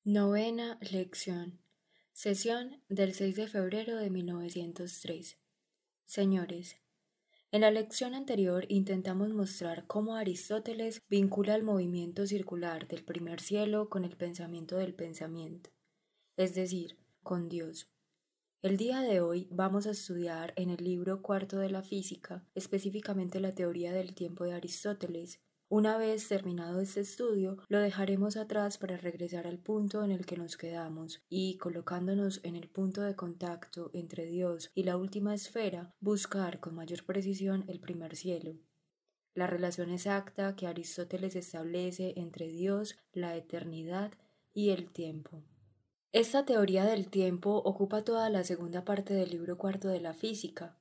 Novena lección. Sesión del 6 de febrero de 1903. Señores, en la lección anterior intentamos mostrar cómo Aristóteles vincula el movimiento circular del primer cielo con el pensamiento del pensamiento, es decir, con Dios. El día de hoy vamos a estudiar en el libro cuarto de la física, específicamente la teoría del tiempo de Aristóteles. Una vez terminado este estudio, lo dejaremos atrás para regresar al punto en el que nos quedamos y, colocándonos en el punto de contacto entre Dios y la última esfera, buscar con mayor precisión el primer cielo. La relación exacta que Aristóteles establece entre Dios, la eternidad y el tiempo. Esta teoría del tiempo ocupa toda la segunda parte del libro cuarto de la física.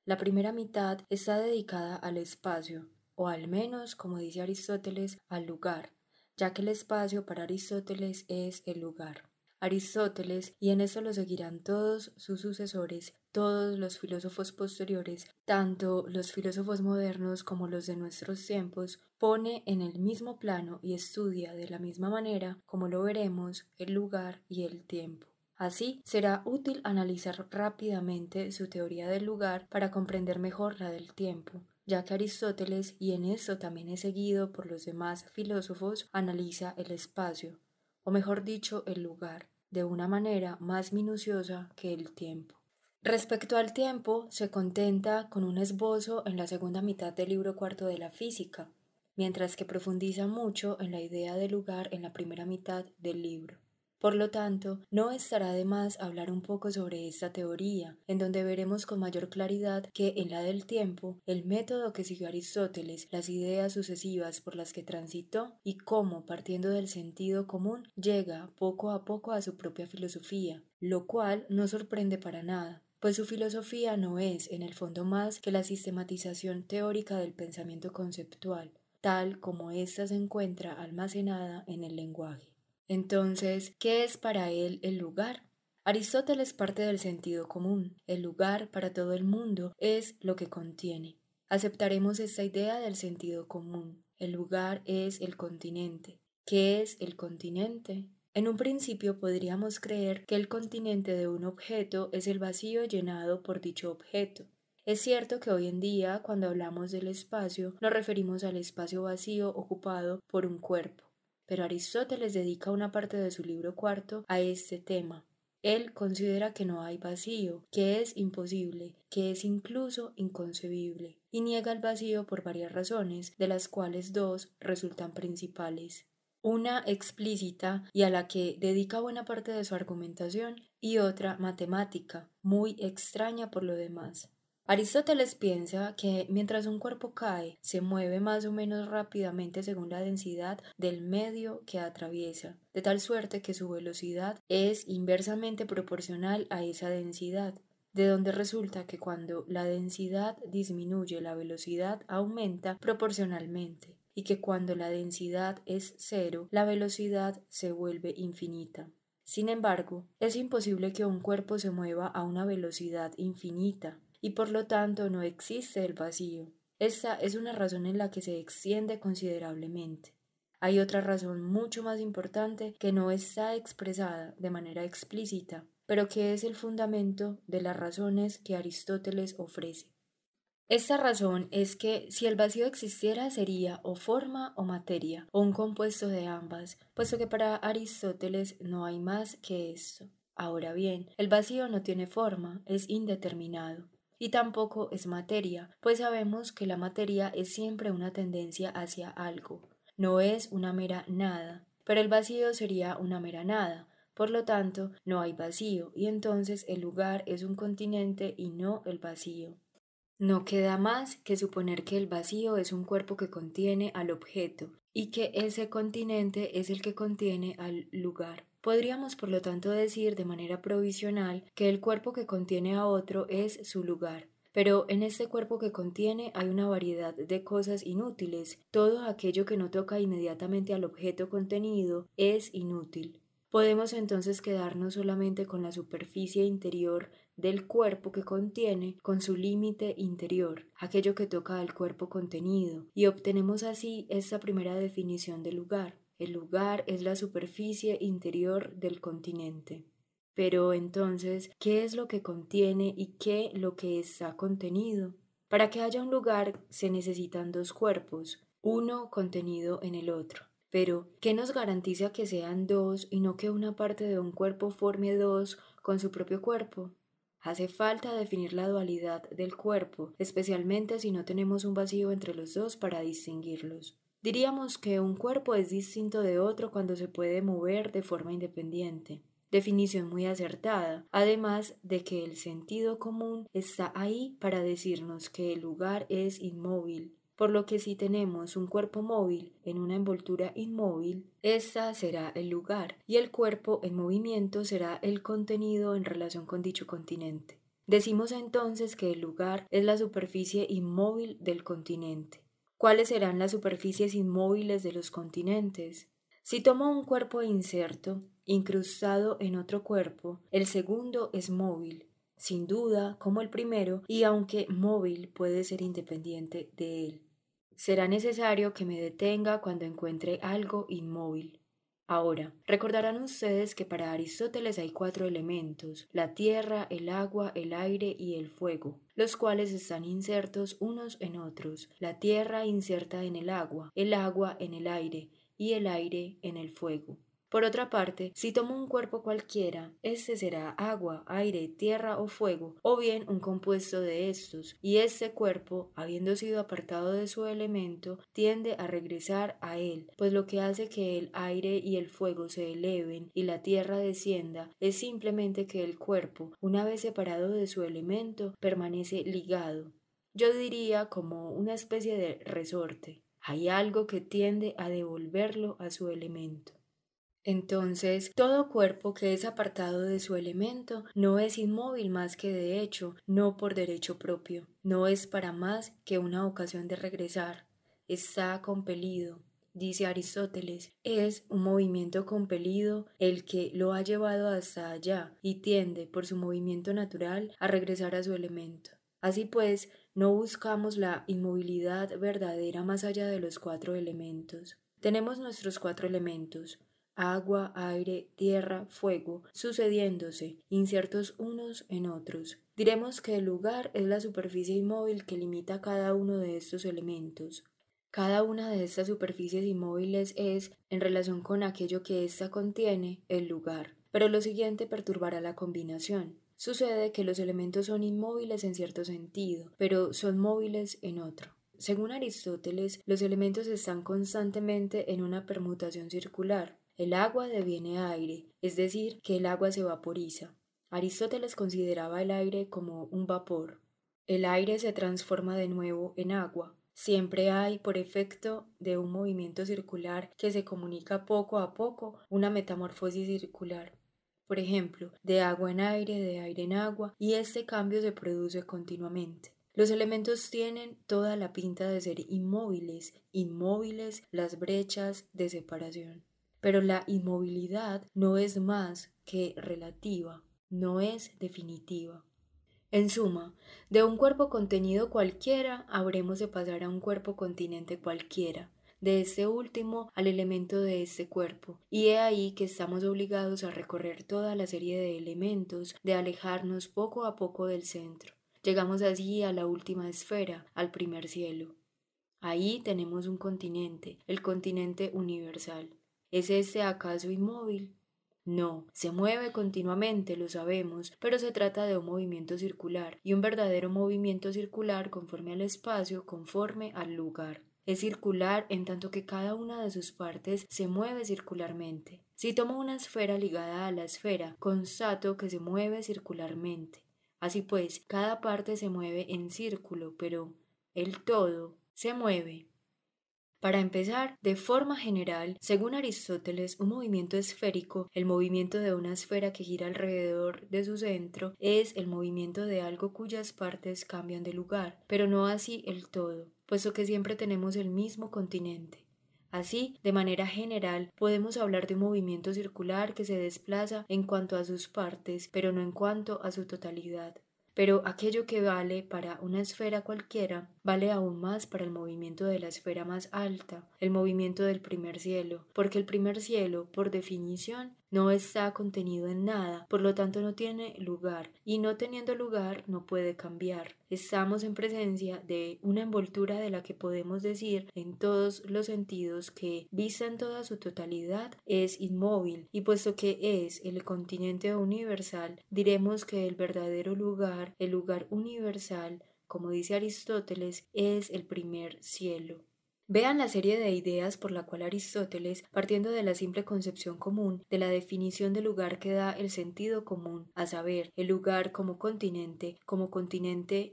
La primera mitad está dedicada al espacio, o al menos, como dice Aristóteles, al lugar, ya que el espacio para Aristóteles es el lugar. Aristóteles, y en eso lo seguirán todos sus sucesores, todos los filósofos posteriores, tanto los filósofos modernos como los de nuestros tiempos, pone en el mismo plano y estudia de la misma manera, como lo veremos, el lugar y el tiempo. Así, será útil analizar rápidamente su teoría del lugar para comprender mejor la del tiempo, ya que Aristóteles, y en esto también es seguido por los demás filósofos, analiza el espacio, o mejor dicho, el lugar, de una manera más minuciosa que el tiempo. Respecto al tiempo, se contenta con un esbozo en la segunda mitad del libro cuarto de la física, mientras que profundiza mucho en la idea del lugar en la primera mitad del libro. Por lo tanto, no estará de más hablar un poco sobre esta teoría, en donde veremos con mayor claridad que en la del tiempo, el método que siguió Aristóteles, las ideas sucesivas por las que transitó y cómo, partiendo del sentido común, llega poco a poco a su propia filosofía, lo cual no sorprende para nada, pues su filosofía no es, en el fondo, más que la sistematización teórica del pensamiento conceptual, tal como ésta se encuentra almacenada en el lenguaje. Entonces, ¿qué es para él el lugar? Aristóteles parte del sentido común. El lugar para todo el mundo es lo que contiene. Aceptaremos esta idea del sentido común. El lugar es el continente. ¿Qué es el continente? En un principio podríamos creer que el continente de un objeto es el vacío llenado por dicho objeto. Es cierto que hoy en día, cuando hablamos del espacio, nos referimos al espacio vacío ocupado por un cuerpo. Pero Aristóteles dedica una parte de su libro cuarto a este tema. Él considera que no hay vacío, que es imposible, que es incluso inconcebible, y niega el vacío por varias razones, de las cuales dos resultan principales. Una explícita y a la que dedica buena parte de su argumentación, y otra matemática, muy extraña por lo demás. Aristóteles piensa que mientras un cuerpo cae, se mueve más o menos rápidamente según la densidad del medio que atraviesa, de tal suerte que su velocidad es inversamente proporcional a esa densidad, de donde resulta que cuando la densidad disminuye, la velocidad aumenta proporcionalmente, y que cuando la densidad es cero, la velocidad se vuelve infinita. Sin embargo, es imposible que un cuerpo se mueva a una velocidad infinita, y por lo tanto no existe el vacío. Esta es una razón en la que se extiende considerablemente. Hay otra razón mucho más importante que no está expresada de manera explícita, pero que es el fundamento de las razones que Aristóteles ofrece. Esta razón es que si el vacío existiera sería o forma o materia, o un compuesto de ambas, puesto que para Aristóteles no hay más que esto. Ahora bien, el vacío no tiene forma, es indeterminado. Y tampoco es materia, pues sabemos que la materia es siempre una tendencia hacia algo, no es una mera nada, pero el vacío sería una mera nada, por lo tanto no hay vacío, y entonces el lugar es un continente y no el vacío. No queda más que suponer que el vacío es un cuerpo que contiene al objeto y que ese continente es el que contiene al lugar. Podríamos por lo tanto decir de manera provisional que el cuerpo que contiene a otro es su lugar. Pero en este cuerpo que contiene hay una variedad de cosas inútiles. Todo aquello que no toca inmediatamente al objeto contenido es inútil. Podemos entonces quedarnos solamente con la superficie interior del cuerpo que contiene, con su límite interior, aquello que toca al cuerpo contenido, y obtenemos así esta primera definición del lugar. El lugar es la superficie interior del continente. Pero entonces, ¿qué es lo que contiene y qué lo que está contenido? Para que haya un lugar se necesitan dos cuerpos, uno contenido en el otro. Pero, ¿qué nos garantiza que sean dos y no que una parte de un cuerpo forme dos con su propio cuerpo? Hace falta definir la dualidad del cuerpo, especialmente si no tenemos un vacío entre los dos para distinguirlos. Diríamos que un cuerpo es distinto de otro cuando se puede mover de forma independiente. Definición muy acertada, además de que el sentido común está ahí para decirnos que el lugar es inmóvil, por lo que si tenemos un cuerpo móvil en una envoltura inmóvil, esta será el lugar y el cuerpo en movimiento será el contenido en relación con dicho continente. Decimos entonces que el lugar es la superficie inmóvil del continente. ¿Cuáles serán las superficies inmóviles de los continentes? Si tomo un cuerpo inserto, incrustado en otro cuerpo, el segundo es móvil, sin duda como el primero, y aunque móvil puede ser independiente de él. Será necesario que me detenga cuando encuentre algo inmóvil. Ahora, recordarán ustedes que para Aristóteles hay cuatro elementos, la tierra, el agua, el aire y el fuego, los cuales están insertos unos en otros, la tierra inserta en el agua en el aire y el aire en el fuego. Por otra parte, si tomo un cuerpo cualquiera, este será agua, aire, tierra o fuego, o bien un compuesto de estos, y este cuerpo, habiendo sido apartado de su elemento, tiende a regresar a él, pues lo que hace que el aire y el fuego se eleven y la tierra descienda es simplemente que el cuerpo, una vez separado de su elemento, permanece ligado. Yo diría como una especie de resorte. Hay algo que tiende a devolverlo a su elemento. Entonces, todo cuerpo que es apartado de su elemento no es inmóvil más que de hecho, no por derecho propio, no es para más que una ocasión de regresar, está compelido. Dice Aristóteles, es un movimiento compelido el que lo ha llevado hasta allá y tiende, por su movimiento natural, a regresar a su elemento. Así pues, no buscamos la inmovilidad verdadera más allá de los cuatro elementos. Tenemos nuestros cuatro elementos, agua, aire, tierra, fuego, sucediéndose, insertos unos en otros. Diremos que el lugar es la superficie inmóvil que limita cada uno de estos elementos. Cada una de estas superficies inmóviles es, en relación con aquello que ésta contiene, el lugar. Pero lo siguiente perturbará la combinación. Sucede que los elementos son inmóviles en cierto sentido, pero son móviles en otro. Según Aristóteles, los elementos están constantemente en una permutación circular. El agua deviene aire, es decir, que el agua se vaporiza. Aristóteles consideraba el aire como un vapor. El aire se transforma de nuevo en agua. Siempre hay, por efecto de un movimiento circular que se comunica poco a poco, una metamorfosis circular. Por ejemplo, de agua en aire, de aire en agua, y este cambio se produce continuamente. Los elementos tienen toda la pinta de ser inmóviles, inmóviles las brechas de separación. Pero la inmovilidad no es más que relativa, no es definitiva. En suma, de un cuerpo contenido cualquiera habremos de pasar a un cuerpo continente cualquiera, de este último al elemento de este cuerpo, y he ahí que estamos obligados a recorrer toda la serie de elementos, de alejarnos poco a poco del centro. Llegamos así a la última esfera, al primer cielo. Ahí tenemos un continente, el continente universal. ¿Es este acaso inmóvil? No, se mueve continuamente, lo sabemos, pero se trata de un movimiento circular, y un verdadero movimiento circular conforme al espacio, conforme al lugar. Es circular en tanto que cada una de sus partes se mueve circularmente. Si tomo una esfera ligada a la esfera, constato que se mueve circularmente. Así pues, cada parte se mueve en círculo, pero el todo se mueve. Para empezar, de forma general, según Aristóteles, un movimiento esférico, el movimiento de una esfera que gira alrededor de su centro, es el movimiento de algo cuyas partes cambian de lugar, pero no así el todo, puesto que siempre tenemos el mismo continente. Así, de manera general, podemos hablar de un movimiento circular que se desplaza en cuanto a sus partes, pero no en cuanto a su totalidad. Pero aquello que vale para una esfera cualquiera vale aún más para el movimiento de la esfera más alta, el movimiento del primer cielo, porque el primer cielo, por definición, no está contenido en nada, por lo tanto no tiene lugar, y no teniendo lugar no puede cambiar. Estamos en presencia de una envoltura de la que podemos decir en todos los sentidos que, vista en toda su totalidad, es inmóvil, y puesto que es el continente universal, diremos que el verdadero lugar, el lugar universal, como dice Aristóteles, es el primer cielo. Vean la serie de ideas por la cual Aristóteles, partiendo de la simple concepción común de la definición de lugar que da el sentido común, a saber, el lugar como continente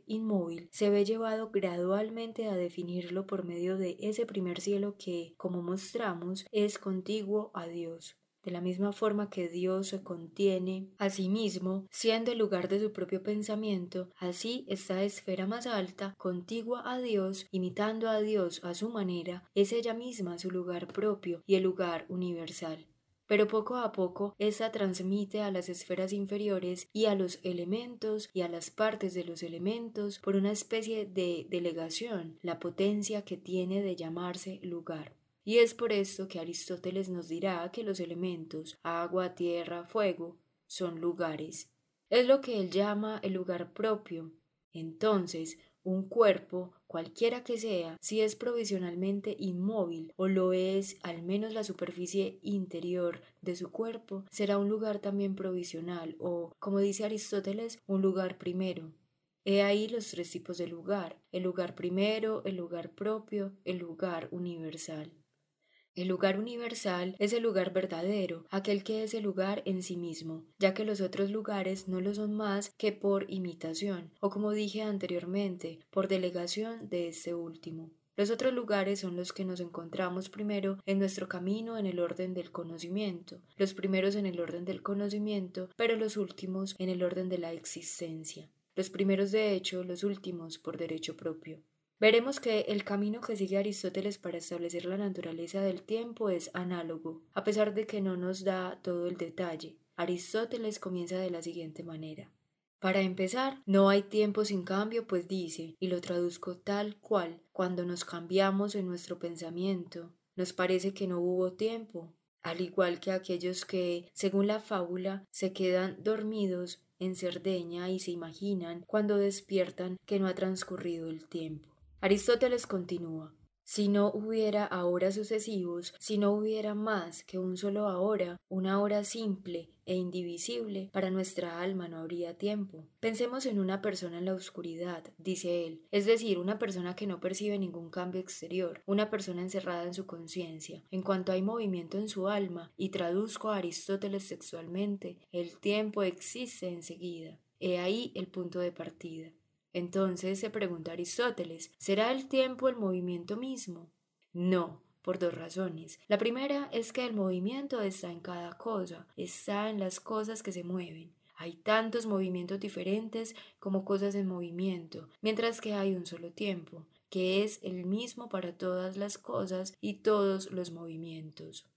inmóvil, se ve llevado gradualmente a definirlo por medio de ese primer cielo que, como mostramos, es contiguo a Dios. De la misma forma que Dios se contiene a sí mismo, siendo el lugar de su propio pensamiento, así esta esfera más alta, contigua a Dios, imitando a Dios a su manera, es ella misma su lugar propio y el lugar universal. Pero poco a poco ésta transmite a las esferas inferiores y a los elementos y a las partes de los elementos por una especie de delegación la potencia que tiene de llamarse lugar. Y es por esto que Aristóteles nos dirá que los elementos, agua, tierra, fuego, son lugares. Es lo que él llama el lugar propio. Entonces, un cuerpo, cualquiera que sea, si es provisionalmente inmóvil o lo es al menos la superficie interior de su cuerpo, será un lugar también provisional o, como dice Aristóteles, un lugar primero. He ahí los tres tipos de lugar: el lugar primero, el lugar propio, el lugar universal. El lugar universal es el lugar verdadero, aquel que es el lugar en sí mismo, ya que los otros lugares no lo son más que por imitación, o como dije anteriormente, por delegación de este último. Los otros lugares son los que nos encontramos primero en nuestro camino en el orden del conocimiento, los primeros en el orden del conocimiento, pero los últimos en el orden de la existencia. Los primeros de hecho, los últimos por derecho propio. Veremos que el camino que sigue Aristóteles para establecer la naturaleza del tiempo es análogo, a pesar de que no nos da todo el detalle. Aristóteles comienza de la siguiente manera. Para empezar, no hay tiempo sin cambio, pues dice, y lo traduzco tal cual, cuando nos cambiamos en nuestro pensamiento, nos parece que no hubo tiempo, al igual que aquellos que, según la fábula, se quedan dormidos en Cerdeña y se imaginan, cuando despiertan, que no ha transcurrido el tiempo. Aristóteles continúa: si no hubiera ahora sucesivos, si no hubiera más que un solo ahora, una hora simple e indivisible, para nuestra alma no habría tiempo. Pensemos en una persona en la oscuridad, dice él, es decir, una persona que no percibe ningún cambio exterior, una persona encerrada en su conciencia. En cuanto hay movimiento en su alma, y traduzco a Aristóteles textualmente, el tiempo existe enseguida. He ahí el punto de partida. Entonces se pregunta Aristóteles, ¿será el tiempo el movimiento mismo? No, por dos razones. La primera es que el movimiento está en cada cosa, está en las cosas que se mueven. Hay tantos movimientos diferentes como cosas en movimiento, mientras que hay un solo tiempo, que es el mismo para todas las cosas y todos los movimientos.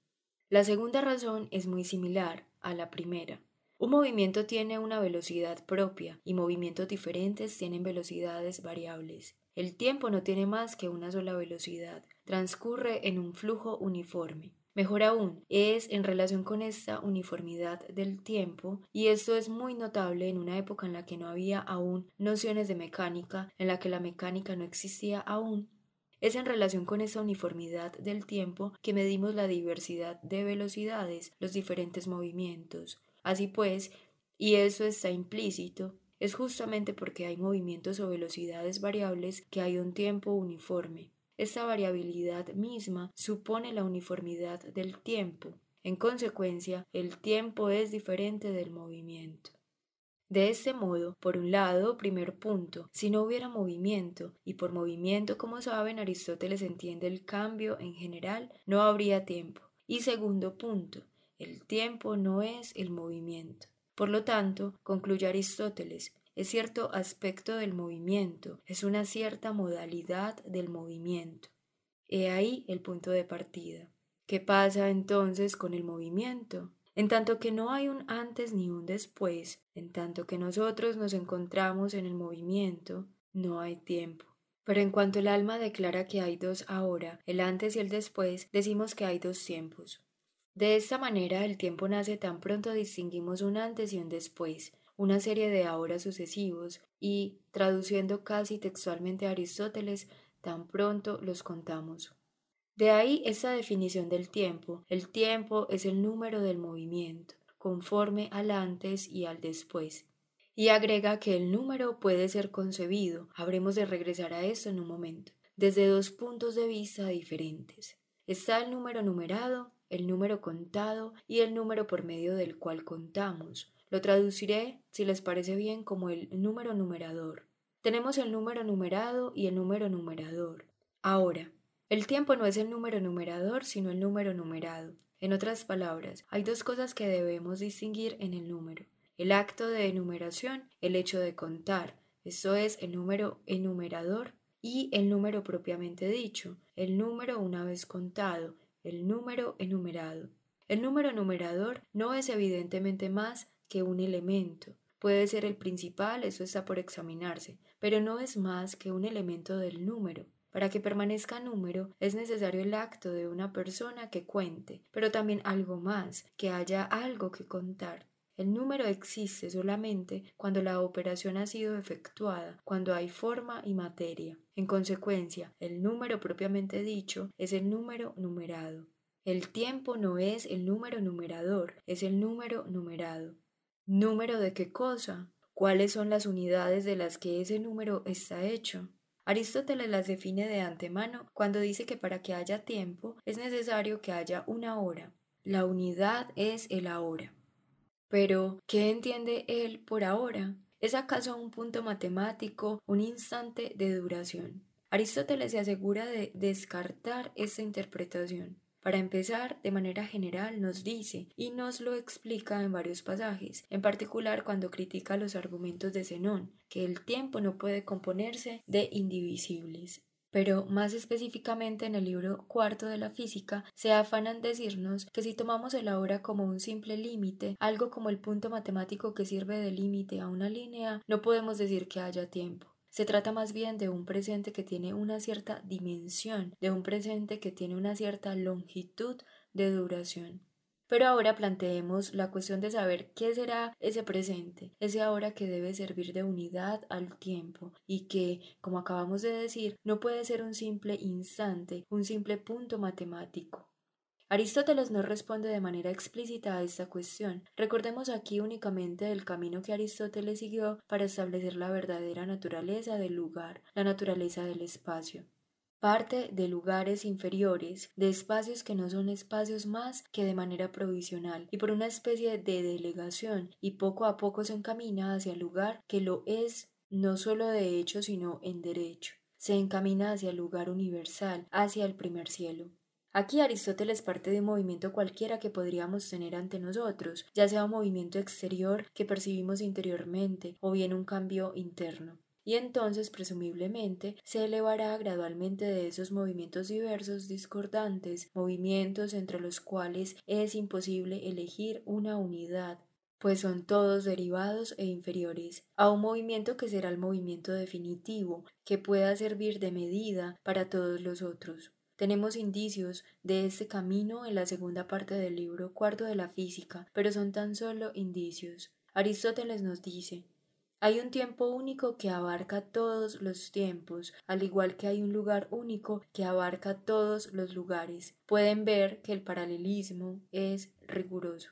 La segunda razón es muy similar a la primera. Un movimiento tiene una velocidad propia y movimientos diferentes tienen velocidades variables. El tiempo no tiene más que una sola velocidad, transcurre en un flujo uniforme. Mejor aún, es en relación con esta uniformidad del tiempo, y esto es muy notable en una época en la que no había aún nociones de mecánica, en la que la mecánica no existía aún. Es en relación con esa uniformidad del tiempo que medimos la diversidad de velocidades, los diferentes movimientos. Así pues, y eso está implícito, es justamente porque hay movimientos o velocidades variables que hay un tiempo uniforme. Esta variabilidad misma supone la uniformidad del tiempo. En consecuencia, el tiempo es diferente del movimiento. De este modo, por un lado, primer punto, si no hubiera movimiento, y por movimiento, como saben, Aristóteles entiende el cambio en general, no habría tiempo. Y segundo punto, el tiempo no es el movimiento. Por lo tanto, concluye Aristóteles, es cierto aspecto del movimiento, es una cierta modalidad del movimiento. He ahí el punto de partida. ¿Qué pasa entonces con el movimiento? En tanto que no hay un antes ni un después, en tanto que nosotros nos encontramos en el movimiento, no hay tiempo. Pero en cuanto el alma declara que hay dos ahora, el antes y el después, decimos que hay dos tiempos. De esta manera el tiempo nace tan pronto distinguimos un antes y un después, una serie de ahora sucesivos, y, traduciendo casi textualmente a Aristóteles, tan pronto los contamos. De ahí esta definición del tiempo. El tiempo es el número del movimiento, conforme al antes y al después. Y agrega que el número puede ser concebido, habremos de regresar a esto en un momento, desde dos puntos de vista diferentes. Está el número numerado, el número contado y el número por medio del cual contamos. Lo traduciré, si les parece bien, como el número numerador. Tenemos el número numerado y el número numerador. Ahora, el tiempo no es el número numerador, sino el número numerado. En otras palabras, hay dos cosas que debemos distinguir en el número. El acto de enumeración, el hecho de contar, esto es el número enumerador, y el número propiamente dicho, el número una vez contado, el número enumerado. El número numerador no es evidentemente más que un elemento. Puede ser el principal, eso está por examinarse, pero no es más que un elemento del número. Para que permanezca número es necesario el acto de una persona que cuente, pero también algo más, que haya algo que contar. El número existe solamente cuando la operación ha sido efectuada, cuando hay forma y materia. En consecuencia, el número propiamente dicho es el número numerado. El tiempo no es el número numerador, es el número numerado. ¿Número de qué cosa? ¿Cuáles son las unidades de las que ese número está hecho? Aristóteles las define de antemano cuando dice que para que haya tiempo es necesario que haya una hora. La unidad es el ahora. Pero, ¿qué entiende él por ahora? ¿Es acaso un punto matemático, un instante de duración? Aristóteles se asegura de descartar esta interpretación. Para empezar, de manera general nos dice, y nos lo explica en varios pasajes, en particular cuando critica los argumentos de Zenón, que el tiempo no puede componerse de indivisibles. Pero más específicamente en el libro cuarto de la física se afanan decirnos que si tomamos el ahora como un simple límite, algo como el punto matemático que sirve de límite a una línea, no podemos decir que haya tiempo. Se trata más bien de un presente que tiene una cierta dimensión, de un presente que tiene una cierta longitud de duración. Pero ahora planteemos la cuestión de saber qué será ese presente, ese ahora que debe servir de unidad al tiempo y que, como acabamos de decir, no puede ser un simple instante, un simple punto matemático. Aristóteles no responde de manera explícita a esta cuestión. Recordemos aquí únicamente el camino que Aristóteles siguió para establecer la verdadera naturaleza del lugar, la naturaleza del espacio. Parte de lugares inferiores, de espacios que no son espacios más que de manera provisional, y por una especie de delegación, y poco a poco se encamina hacia el lugar que lo es, no solo de hecho, sino en derecho. Se encamina hacia el lugar universal, hacia el primer cielo. Aquí Aristóteles parte de un movimiento cualquiera que podríamos tener ante nosotros, ya sea un movimiento exterior que percibimos interiormente o bien un cambio interno. Y entonces presumiblemente se elevará gradualmente de esos movimientos diversos discordantes, movimientos entre los cuales es imposible elegir una unidad, pues son todos derivados e inferiores, a un movimiento que será el movimiento definitivo, que pueda servir de medida para todos los otros. Tenemos indicios de este camino en la segunda parte del libro cuarto de la física, pero son tan solo indicios. Aristóteles nos dice: hay un tiempo único que abarca todos los tiempos, al igual que hay un lugar único que abarca todos los lugares. Pueden ver que el paralelismo es riguroso.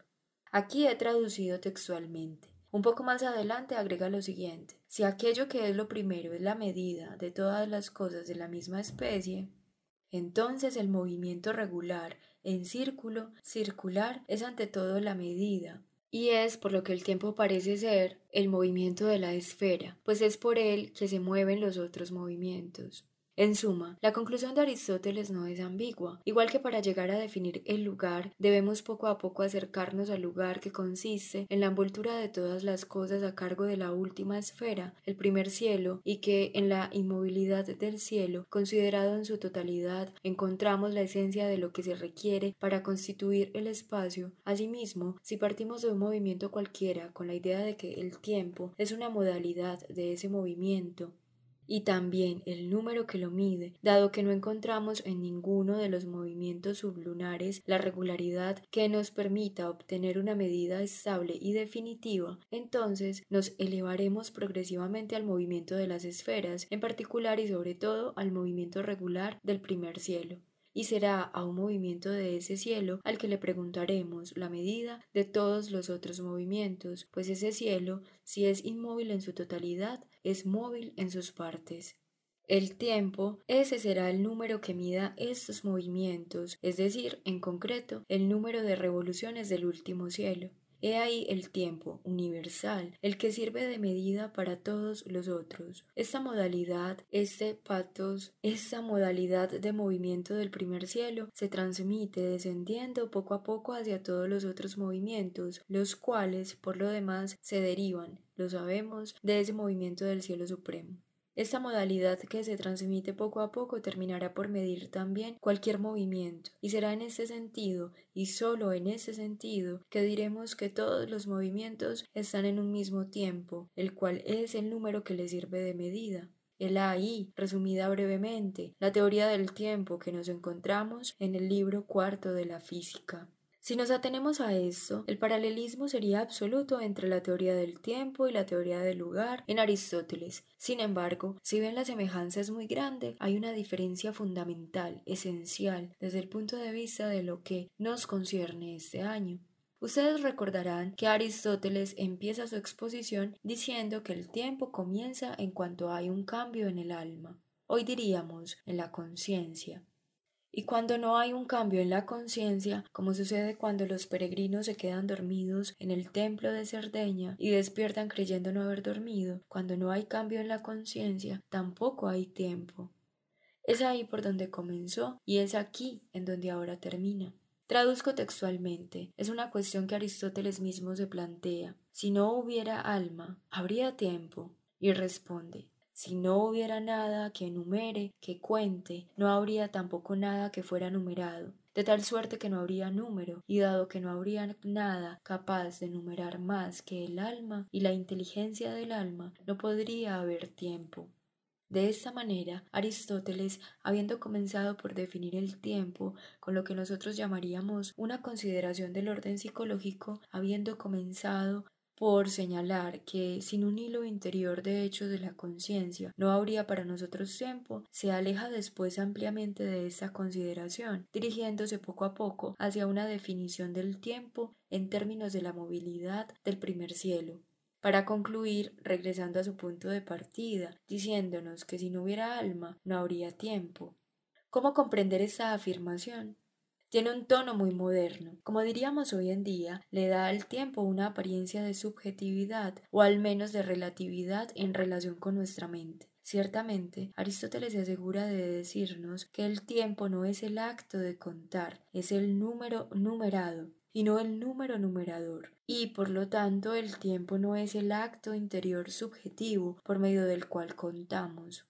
Aquí he traducido textualmente. Un poco más adelante agrega lo siguiente: si aquello que es lo primero es la medida de todas las cosas de la misma especie, entonces el movimiento regular en círculo circular es ante todo la medida, y es por lo que el tiempo parece ser el movimiento de la esfera, pues es por él que se mueven los otros movimientos. En suma, la conclusión de Aristóteles no es ambigua. Igual que para llegar a definir el lugar, debemos poco a poco acercarnos al lugar que consiste en la envoltura de todas las cosas a cargo de la última esfera, el primer cielo, y que en la inmovilidad del cielo, considerado en su totalidad, encontramos la esencia de lo que se requiere para constituir el espacio. Asimismo, si partimos de un movimiento cualquiera con la idea de que el tiempo es una modalidad de ese movimiento, y también el número que lo mide, dado que no encontramos en ninguno de los movimientos sublunares la regularidad que nos permita obtener una medida estable y definitiva, entonces nos elevaremos progresivamente al movimiento de las esferas, en particular y sobre todo al movimiento regular del primer cielo. Y será a un movimiento de ese cielo al que le preguntaremos la medida de todos los otros movimientos, pues ese cielo, si es inmóvil en su totalidad, es móvil en sus partes. El tiempo, ese será el número que mida estos movimientos, es decir, en concreto, el número de revoluciones del último cielo. He ahí el tiempo universal, el que sirve de medida para todos los otros. Esta modalidad, este patos, esta modalidad de movimiento del primer cielo se transmite descendiendo poco a poco hacia todos los otros movimientos, los cuales, por lo demás, se derivan, lo sabemos, de ese movimiento del cielo supremo. Esta modalidad que se transmite poco a poco terminará por medir también cualquier movimiento, y será en este sentido, y sólo en ese sentido, que diremos que todos los movimientos están en un mismo tiempo, el cual es el número que les sirve de medida. Hela ahí, resumida brevemente, la teoría del tiempo que nos encontramos en el libro cuarto de la física. Si nos atenemos a esto, el paralelismo sería absoluto entre la teoría del tiempo y la teoría del lugar en Aristóteles. Sin embargo, si bien la semejanza es muy grande, hay una diferencia fundamental, esencial, desde el punto de vista de lo que nos concierne este año. Ustedes recordarán que Aristóteles empieza su exposición diciendo que el tiempo comienza en cuanto hay un cambio en el alma. Hoy diríamos en la conciencia. Y cuando no hay un cambio en la conciencia, como sucede cuando los peregrinos se quedan dormidos en el templo de Cerdeña y despiertan creyendo no haber dormido, cuando no hay cambio en la conciencia, tampoco hay tiempo. Es ahí por donde comenzó y es aquí en donde ahora termina. Traduzco textualmente, es una cuestión que Aristóteles mismo se plantea. Si no hubiera alma, ¿habría tiempo? Y responde, si no hubiera nada que enumere, que cuente, no habría tampoco nada que fuera numerado, de tal suerte que no habría número, y dado que no habría nada capaz de numerar más que el alma y la inteligencia del alma, no podría haber tiempo. De esta manera, Aristóteles, habiendo comenzado por definir el tiempo con lo que nosotros llamaríamos una consideración del orden psicológico, habiendo comenzado por señalar que sin un hilo interior de hechos de la conciencia no habría para nosotros tiempo, se aleja después ampliamente de esta consideración, dirigiéndose poco a poco hacia una definición del tiempo en términos de la movilidad del primer cielo, para concluir regresando a su punto de partida, diciéndonos que si no hubiera alma no habría tiempo. ¿Cómo comprender esta afirmación? Tiene un tono muy moderno. Como diríamos hoy en día, le da al tiempo una apariencia de subjetividad o al menos de relatividad en relación con nuestra mente. Ciertamente, Aristóteles se asegura de decirnos que el tiempo no es el acto de contar, es el número numerado y no el número numerador, y por lo tanto el tiempo no es el acto interior subjetivo por medio del cual contamos.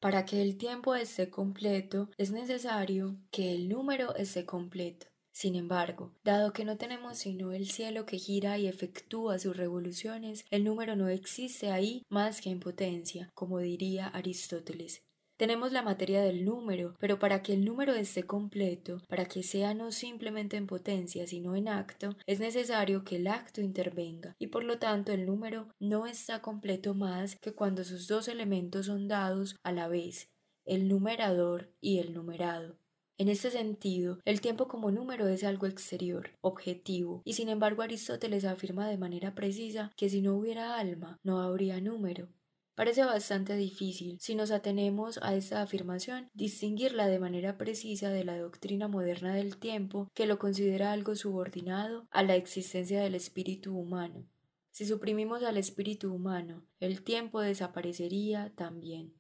Para que el tiempo esté completo, es necesario que el número esté completo. Sin embargo, dado que no tenemos sino el cielo que gira y efectúa sus revoluciones, el número no existe ahí más que en potencia, como diría Aristóteles. Tenemos la materia del número, pero para que el número esté completo, para que sea no simplemente en potencia, sino en acto, es necesario que el acto intervenga, y por lo tanto el número no está completo más que cuando sus dos elementos son dados a la vez, el numerador y el numerado. En este sentido, el tiempo como número es algo exterior, objetivo, y sin embargo Aristóteles afirma de manera precisa que si no hubiera alma, no habría número. Parece bastante difícil, si nos atenemos a esta afirmación, distinguirla de manera precisa de la doctrina moderna del tiempo, que lo considera algo subordinado a la existencia del espíritu humano. Si suprimimos al espíritu humano, el tiempo desaparecería también.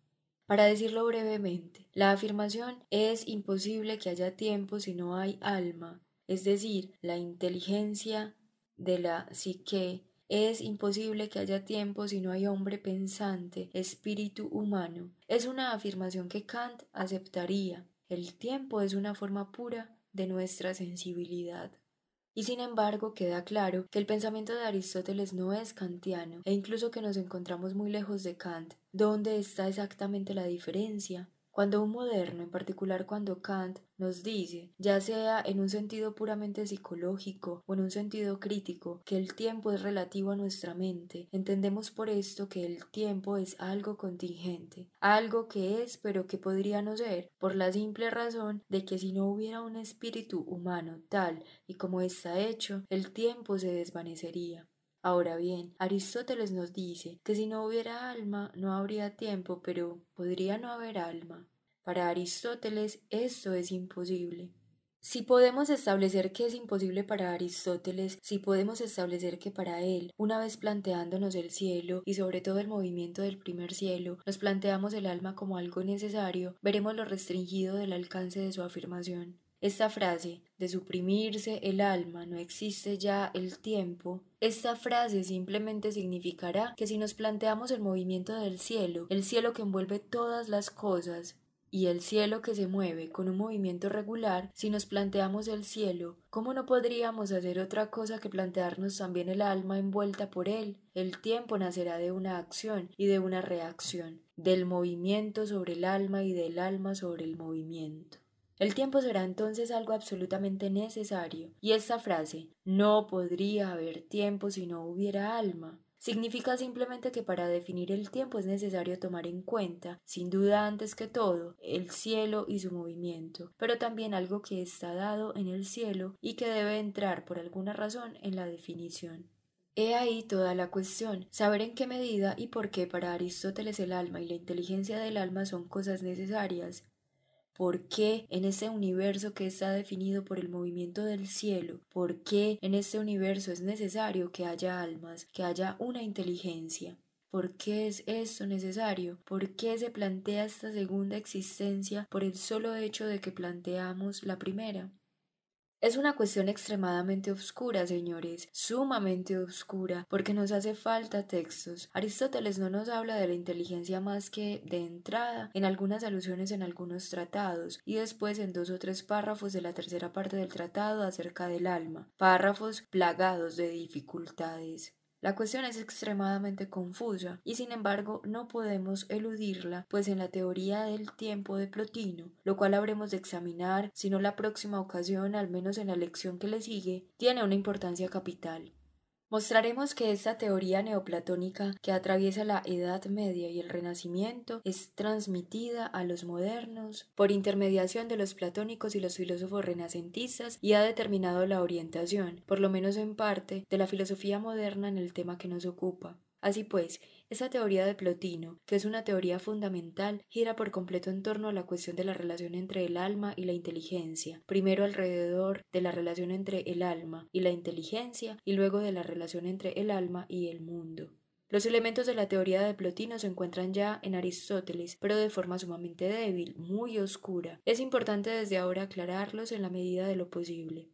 Para decirlo brevemente, la afirmación es imposible que haya tiempo si no hay alma, es decir, la inteligencia de la psique. Es imposible que haya tiempo si no hay hombre pensante, espíritu humano. Es una afirmación que Kant aceptaría. El tiempo es una forma pura de nuestra sensibilidad. Y sin embargo queda claro que el pensamiento de Aristóteles no es kantiano e incluso que nos encontramos muy lejos de Kant. ¿Dónde está exactamente la diferencia? Cuando un moderno, en particular cuando Kant, nos dice, ya sea en un sentido puramente psicológico o en un sentido crítico, que el tiempo es relativo a nuestra mente, entendemos por esto que el tiempo es algo contingente, algo que es pero que podría no ser, por la simple razón de que si no hubiera un espíritu humano tal y como está hecho, el tiempo se desvanecería. Ahora bien, Aristóteles nos dice que si no hubiera alma no habría tiempo, pero ¿podría no haber alma? Para Aristóteles esto es imposible. Si podemos establecer que es imposible para Aristóteles, si podemos establecer que para él, una vez planteándonos el cielo y sobre todo el movimiento del primer cielo, nos planteamos el alma como algo necesario, veremos lo restringido del alcance de su afirmación. Esta frase, de suprimirse el alma, no existe ya el tiempo, esta frase simplemente significará que si nos planteamos el movimiento del cielo, el cielo que envuelve todas las cosas, y el cielo que se mueve con un movimiento regular, si nos planteamos el cielo, ¿cómo no podríamos hacer otra cosa que plantearnos también el alma envuelta por él? El tiempo nacerá de una acción y de una reacción, del movimiento sobre el alma y del alma sobre el movimiento. El tiempo será entonces algo absolutamente necesario, y esta frase, no podría haber tiempo si no hubiera alma, significa simplemente que para definir el tiempo es necesario tomar en cuenta, sin duda antes que todo, el cielo y su movimiento, pero también algo que está dado en el cielo y que debe entrar por alguna razón en la definición. He ahí toda la cuestión, saber en qué medida y por qué para Aristóteles el alma y la inteligencia del alma son cosas necesarias. ¿Por qué en ese universo que está definido por el movimiento del cielo? ¿Por qué en este universo es necesario que haya almas, que haya una inteligencia? ¿Por qué es esto necesario? ¿Por qué se plantea esta segunda existencia por el solo hecho de que planteamos la primera? Es una cuestión extremadamente oscura, señores, sumamente oscura, porque nos hace falta textos. Aristóteles no nos habla de la inteligencia más que de entrada en algunas alusiones en algunos tratados y después en 2 o 3 párrafos de la tercera parte del tratado acerca del alma, párrafos plagados de dificultades. La cuestión es extremadamente confusa y sin embargo no podemos eludirla, pues en la teoría del tiempo de Plotino, lo cual habremos de examinar, si no la próxima ocasión, al menos en la lección que le sigue, tiene una importancia capital. Mostraremos que esta teoría neoplatónica que atraviesa la Edad Media y el Renacimiento es transmitida a los modernos por intermediación de los platónicos y los filósofos renacentistas y ha determinado la orientación, por lo menos en parte, de la filosofía moderna en el tema que nos ocupa. Así pues, esa teoría de Plotino, que es una teoría fundamental, gira por completo en torno a la cuestión de la relación entre el alma y la inteligencia, primero alrededor de la relación entre el alma y la inteligencia y luego de la relación entre el alma y el mundo. Los elementos de la teoría de Plotino se encuentran ya en Aristóteles, pero de forma sumamente débil, muy oscura. Es importante desde ahora aclararlos en la medida de lo posible.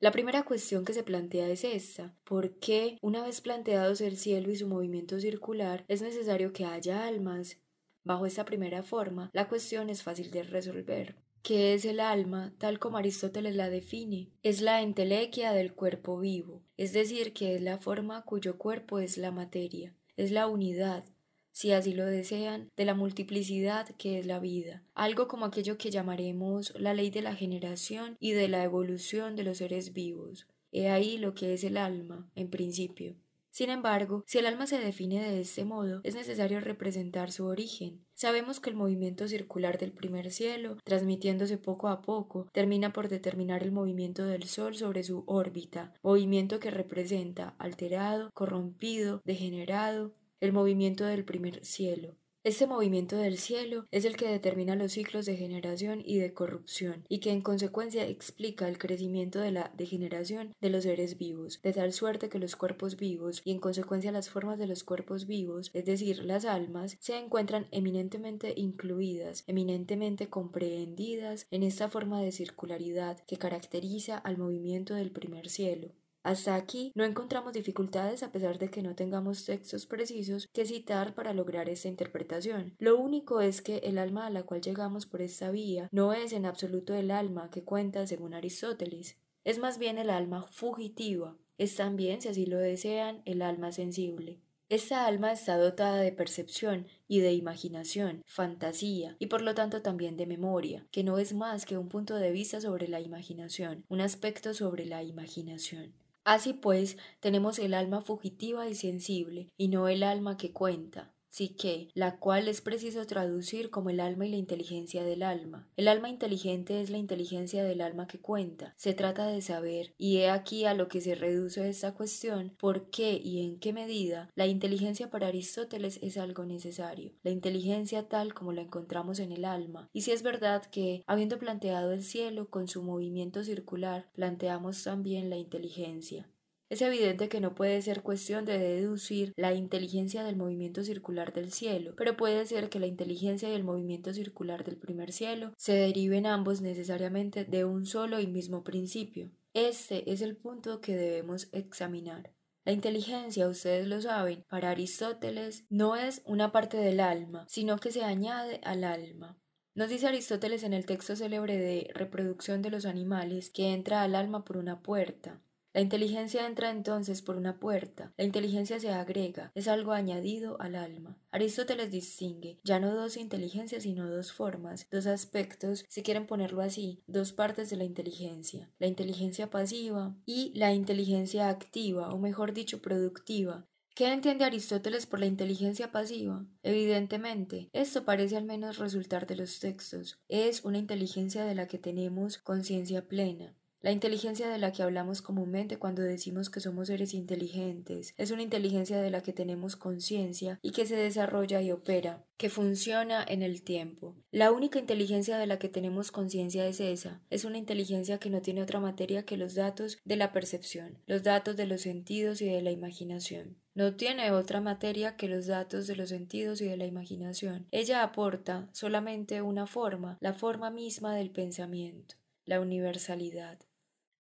La primera cuestión que se plantea es esta: ¿por qué, una vez planteados el cielo y su movimiento circular, es necesario que haya almas? Bajo esta primera forma, la cuestión es fácil de resolver. ¿Qué es el alma, tal como Aristóteles la define? Es la entelequia del cuerpo vivo, es decir, que es la forma cuyo cuerpo es la materia, es la unidad, si así lo desean, de la multiplicidad que es la vida, algo como aquello que llamaremos la ley de la generación y de la evolución de los seres vivos. He ahí lo que es el alma, en principio. Sin embargo, si el alma se define de este modo, es necesario representar su origen. Sabemos que el movimiento circular del primer cielo, transmitiéndose poco a poco, termina por determinar el movimiento del Sol sobre su órbita, movimiento que representa alterado, corrompido, degenerado, el movimiento del primer cielo. Este movimiento del cielo es el que determina los ciclos de generación y de corrupción, y que en consecuencia explica el crecimiento de la degeneración de los seres vivos, de tal suerte que los cuerpos vivos y en consecuencia las formas de los cuerpos vivos, es decir, las almas, se encuentran eminentemente incluidas, eminentemente comprehendidas en esta forma de circularidad que caracteriza al movimiento del primer cielo. Hasta aquí no encontramos dificultades a pesar de que no tengamos textos precisos que citar para lograr esta interpretación. Lo único es que el alma a la cual llegamos por esta vía no es en absoluto el alma que cuenta según Aristóteles. es más bien el alma fugitiva, es también, si así lo desean, el alma sensible. Esta alma está dotada de percepción y de imaginación, fantasía y por lo tanto también de memoria, que no es más que un punto de vista sobre la imaginación, un aspecto sobre la imaginación. Así pues, tenemos el alma fugitiva y sensible, y no el alma que cuenta, psique, la cual es preciso traducir como el alma y la inteligencia del alma. El alma inteligente es la inteligencia del alma que cuenta. Se trata de saber, y he aquí a lo que se reduce esta cuestión, por qué y en qué medida la inteligencia para Aristóteles es algo necesario, la inteligencia tal como la encontramos en el alma. Y si es verdad que, habiendo planteado el cielo con su movimiento circular, planteamos también la inteligencia. Es evidente que no puede ser cuestión de deducir la inteligencia del movimiento circular del cielo, pero puede ser que la inteligencia y el movimiento circular del primer cielo se deriven ambos necesariamente de un solo y mismo principio. Este es el punto que debemos examinar. La inteligencia, ustedes lo saben, para Aristóteles no es una parte del alma, sino que se añade al alma. Nos dice Aristóteles en el texto célebre de Reproducción de los animales que entra al alma por una puerta. La inteligencia entra entonces por una puerta, la inteligencia se agrega, es algo añadido al alma. Aristóteles distingue ya no dos inteligencias sino dos formas, dos aspectos, si quieren ponerlo así, dos partes de la inteligencia pasiva y la inteligencia activa, o mejor dicho, productiva. ¿Qué entiende Aristóteles por la inteligencia pasiva? Evidentemente, esto parece al menos resultar de los textos. Es una inteligencia de la que tenemos conciencia plena. La inteligencia de la que hablamos comúnmente cuando decimos que somos seres inteligentes es una inteligencia de la que tenemos conciencia y que se desarrolla y opera, que funciona en el tiempo. La única inteligencia de la que tenemos conciencia es esa, es una inteligencia que no tiene otra materia que los datos de la percepción, los datos de los sentidos y de la imaginación. No tiene otra materia que los datos de los sentidos y de la imaginación. Ella aporta solamente una forma, la forma misma del pensamiento, la universalidad.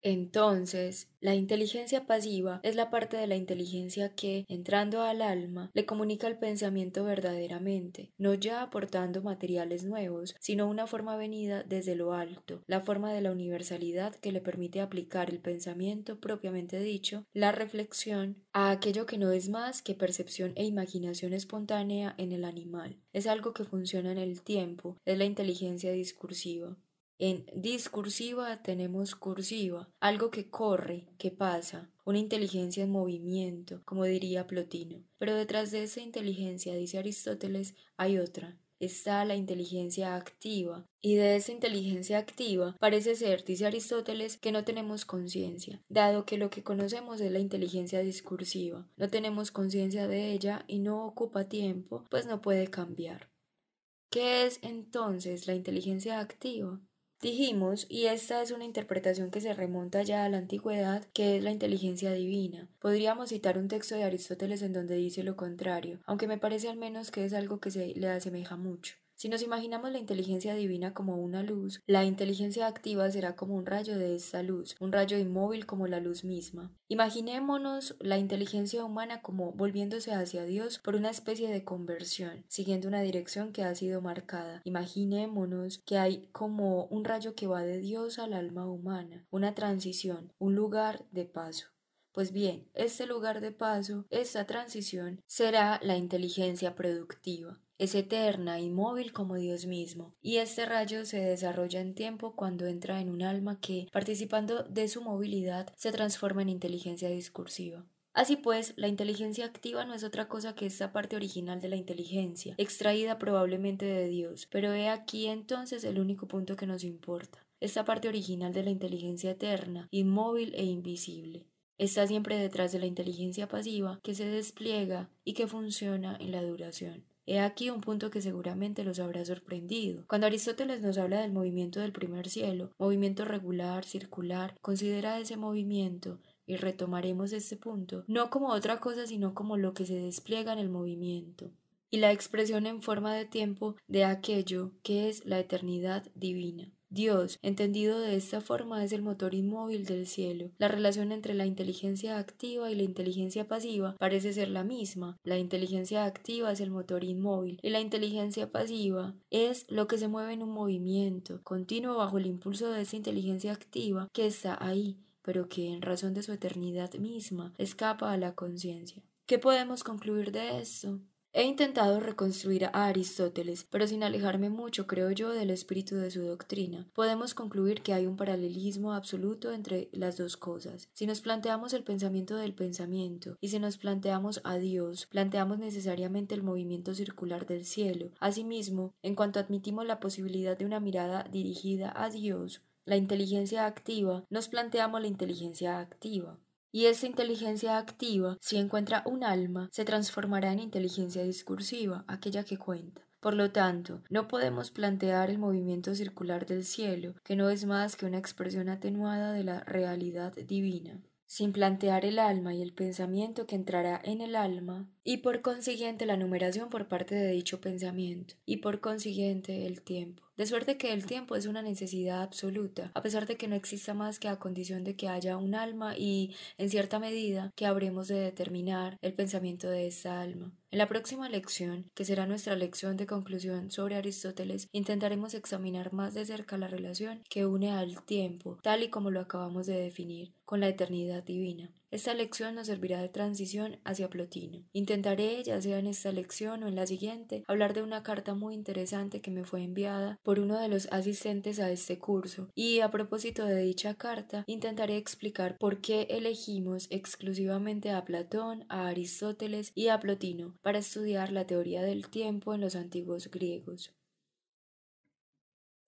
Entonces, la inteligencia pasiva es la parte de la inteligencia que, entrando al alma, le comunica el pensamiento verdaderamente, no ya aportando materiales nuevos, sino una forma venida desde lo alto, la forma de la universalidad que le permite aplicar el pensamiento propiamente dicho, la reflexión, a aquello que no es más que percepción e imaginación espontánea en el animal. Es algo que funciona en el tiempo, es la inteligencia discursiva. En discursiva tenemos cursiva, algo que corre, que pasa, una inteligencia en movimiento, como diría Plotino. Pero detrás de esa inteligencia, dice Aristóteles, hay otra. Está la inteligencia activa, y de esa inteligencia activa parece ser, dice Aristóteles, que no tenemos conciencia, dado que lo que conocemos es la inteligencia discursiva. No tenemos conciencia de ella y no ocupa tiempo, pues no puede cambiar. ¿Qué es entonces la inteligencia activa? Dijimos, y esta es una interpretación que se remonta ya a la antigüedad, que es la inteligencia divina. Podríamos citar un texto de Aristóteles en donde dice lo contrario, aunque me parece al menos que es algo que se le asemeja mucho. Si nos imaginamos la inteligencia divina como una luz, la inteligencia activa será como un rayo de esta luz, un rayo inmóvil como la luz misma. Imaginémonos la inteligencia humana como volviéndose hacia Dios por una especie de conversión, siguiendo una dirección que ha sido marcada. Imaginémonos que hay como un rayo que va de Dios al alma humana, una transición, un lugar de paso. Pues bien, este lugar de paso, esta transición, será la inteligencia productiva. Es eterna, inmóvil como Dios mismo, y este rayo se desarrolla en tiempo cuando entra en un alma que, participando de su movilidad, se transforma en inteligencia discursiva. Así pues, la inteligencia activa no es otra cosa que esta parte original de la inteligencia, extraída probablemente de Dios, pero he aquí entonces el único punto que nos importa, esta parte original de la inteligencia eterna, inmóvil e invisible. Está siempre detrás de la inteligencia pasiva que se despliega y que funciona en la duración. He aquí un punto que seguramente los habrá sorprendido. Cuando Aristóteles nos habla del movimiento del primer cielo, movimiento regular, circular, considera ese movimiento, y retomaremos este punto, no como otra cosa sino como lo que se despliega en el movimiento, y la expresión en forma de tiempo de aquello que es la eternidad divina. Dios, entendido de esta forma, es el motor inmóvil del cielo. La relación entre la inteligencia activa y la inteligencia pasiva parece ser la misma. La inteligencia activa es el motor inmóvil y la inteligencia pasiva es lo que se mueve en un movimiento continuo bajo el impulso de esa inteligencia activa que está ahí, pero que, en razón de su eternidad misma, escapa a la conciencia. ¿Qué podemos concluir de esto? He intentado reconstruir a Aristóteles, pero sin alejarme mucho, creo yo, del espíritu de su doctrina. Podemos concluir que hay un paralelismo absoluto entre las dos cosas. Si nos planteamos el pensamiento del pensamiento, y si nos planteamos a Dios, planteamos necesariamente el movimiento circular del cielo. Asimismo, en cuanto admitimos la posibilidad de una mirada dirigida a Dios, la inteligencia activa, nos planteamos la inteligencia activa. Y esa inteligencia activa, si encuentra un alma, se transformará en inteligencia discursiva, aquella que cuenta. Por lo tanto, no podemos plantear el movimiento circular del cielo, que no es más que una expresión atenuada de la realidad divina, sin plantear el alma y el pensamiento que entrará en el alma, y por consiguiente la numeración por parte de dicho pensamiento, y por consiguiente el tiempo. De suerte que el tiempo es una necesidad absoluta, a pesar de que no exista más que a condición de que haya un alma y, en cierta medida, que habremos de determinar el pensamiento de esa alma. En la próxima lección, que será nuestra lección de conclusión sobre Aristóteles, intentaremos examinar más de cerca la relación que une al tiempo, tal y como lo acabamos de definir, con la eternidad divina. Esta lección nos servirá de transición hacia Plotino. Intentaré, ya sea en esta lección o en la siguiente, hablar de una carta muy interesante que me fue enviada por uno de los asistentes a este curso, y a propósito de dicha carta, intentaré explicar por qué elegimos exclusivamente a Platón, a Aristóteles y a Plotino para estudiar la teoría del tiempo en los antiguos griegos.